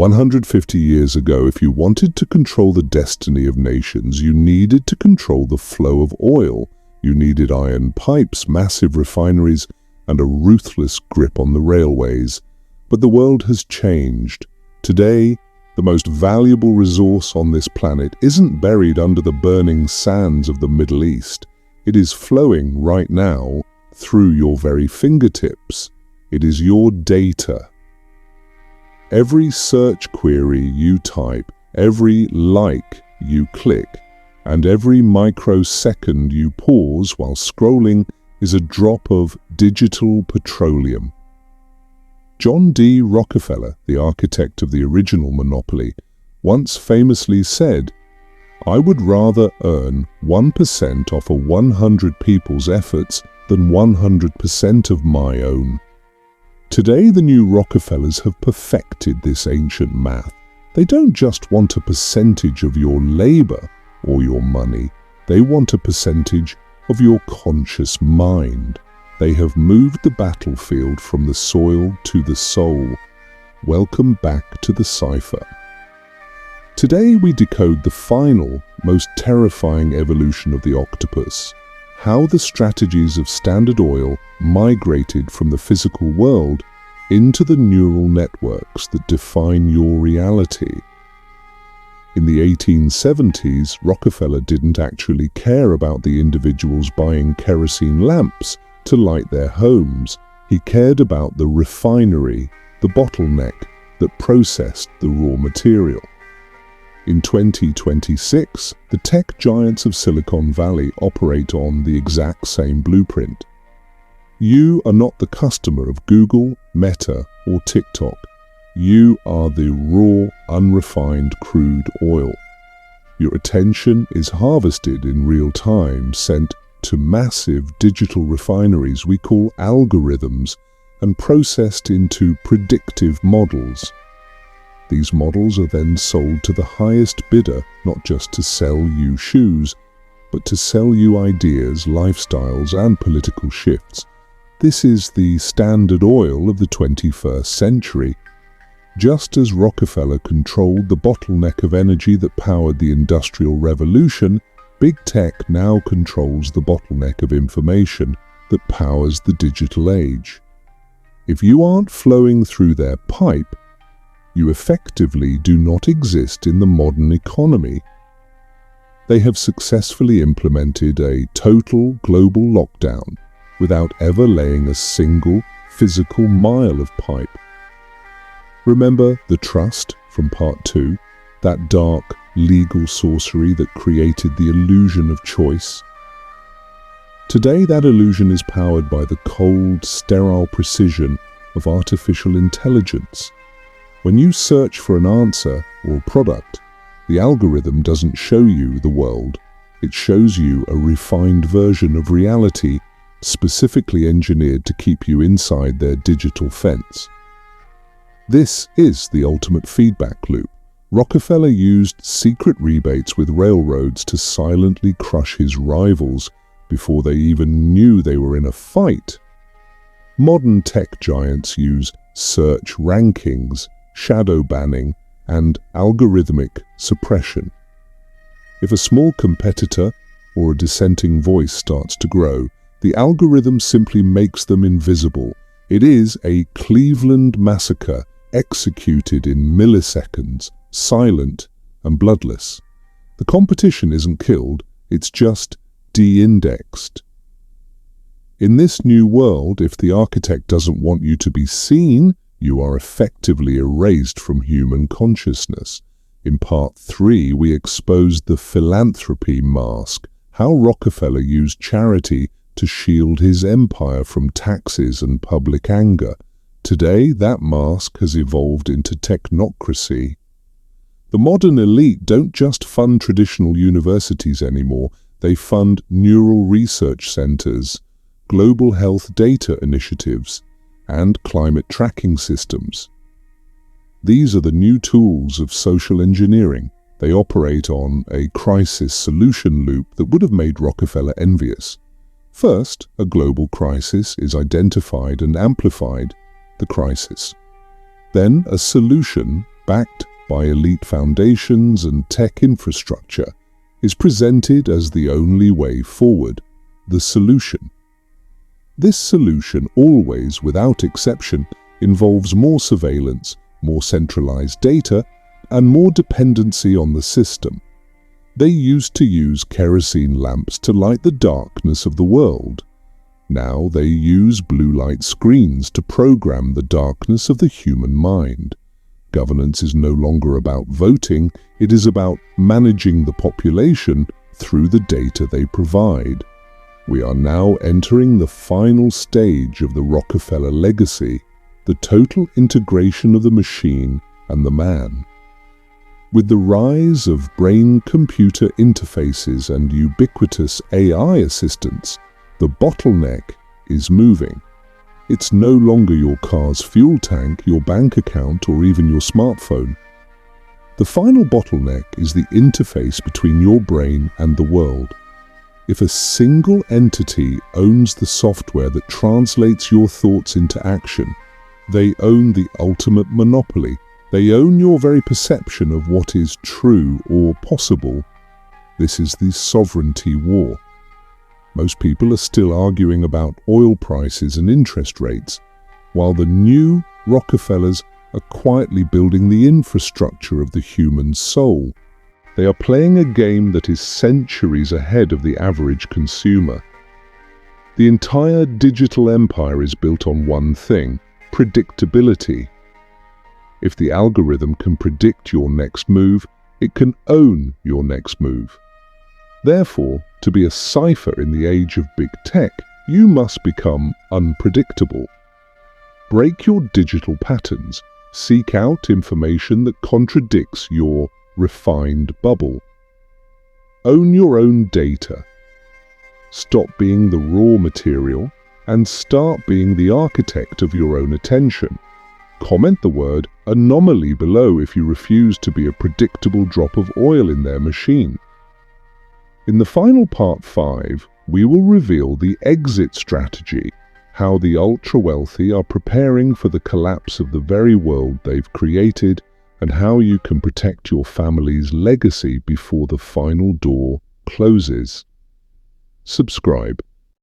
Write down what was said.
150 years ago, if you wanted to control the destiny of nations, you needed to control the flow of oil. You needed iron pipes, massive refineries, and a ruthless grip on the railways. But the world has changed. Today, the most valuable resource on this planet isn't buried under the burning sands of the Middle East. It is flowing right now through your very fingertips. It is your data. Every search query you type, every like you click, and every microsecond you pause while scrolling is a drop of digital petroleum. John D. Rockefeller, the architect of the original monopoly, once famously said, "I would rather earn 1% off of 100 people's efforts than 100% of my own." Today, the new Rockefellers have perfected this ancient math. They don't just want a percentage of your labor or your money. They want a percentage of your conscious mind. They have moved the battlefield from the soil to the soul. Welcome back to the cipher. Today, we decode the final, most terrifying evolution of the octopus. How the strategies of Standard Oil migrated from the physical world into the neural networks that define your reality. In the 1870s, Rockefeller didn't actually care about the individuals buying kerosene lamps to light their homes. He cared about the refinery, the bottleneck that processed the raw material. In 2026, the tech giants of Silicon Valley operate on the exact same blueprint. You are not the customer of Google, Meta, or TikTok. You are the raw, unrefined crude oil. Your attention is harvested in real time, sent to massive digital refineries we call algorithms, and processed into predictive models. These models are then sold to the highest bidder, not just to sell you shoes, but to sell you ideas, lifestyles, and political shifts. This is the Standard Oil of the 21st century. Just as Rockefeller controlled the bottleneck of energy that powered the Industrial Revolution, Big Tech now controls the bottleneck of information that powers the digital age. If you aren't flowing through their pipe, you effectively do not exist in the modern economy. They have successfully implemented a total global lockdown without ever laying a single physical mile of pipe. Remember the trust from part 2, that dark legal sorcery that created the illusion of choice? Today, that illusion is powered by the cold, sterile precision of artificial intelligence. When you search for an answer or product, the algorithm doesn't show you the world. It shows you a refined version of reality, specifically engineered to keep you inside their digital fence. This is the ultimate feedback loop. Rockefeller used secret rebates with railroads to silently crush his rivals before they even knew they were in a fight. Modern tech giants use search rankings, shadow banning, and algorithmic suppression. If a small competitor or a dissenting voice starts to grow, the algorithm simply makes them invisible. It is a Cleveland massacre executed in milliseconds, silent and bloodless. The competition isn't killed, it's just de-indexed. In this new world, if the architect doesn't want you to be seen, you are effectively erased from human consciousness. In part 3, we exposed the philanthropy mask, how Rockefeller used charity to shield his empire from taxes and public anger. Today, that mask has evolved into technocracy. The modern elite don't just fund traditional universities anymore, they fund neural research centers, global health data initiatives, and climate tracking systems. These are the new tools of social engineering. They operate on a crisis solution loop that would have made Rockefeller envious. First, a global crisis is identified and amplified, the crisis. Then a solution backed by elite foundations and tech infrastructure, is presented as the only way forward, the solution. This solution always, without exception, involves more surveillance, more centralized data, and more dependency on the system. They used to use kerosene lamps to light the darkness of the world. Now they use blue light screens to program the darkness of the human mind. Governance is no longer about voting, it is about managing the population through the data they provide. We are now entering the final stage of the Rockefeller legacy, the total integration of the machine and the man. With the rise of brain-computer interfaces and ubiquitous AI assistants, the bottleneck is moving. It's no longer your car's fuel tank, your bank account, or even your smartphone. The final bottleneck is the interface between your brain and the world. If a single entity owns the software that translates your thoughts into action, they own the ultimate monopoly. They own your very perception of what is true or possible. This is the sovereignty war. Most people are still arguing about oil prices and interest rates, while the new Rockefellers are quietly building the infrastructure of the human soul. They are playing a game that is centuries ahead of the average consumer. The entire digital empire is built on one thing: predictability. If the algorithm can predict your next move, it can own your next move. Therefore, to be a cipher in the age of big tech, you must become unpredictable. Break your digital patterns. Seek out information that contradicts your refined bubble. Own your own data. Stop being the raw material and start being the architect of your own attention. Comment the word anomaly below if you refuse to be a predictable drop of oil in their machine. In the final part 5, we will reveal the exit strategy, how the ultra-wealthy are preparing for the collapse of the very world they've created, and how you can protect your family's legacy before the final door closes. Subscribe.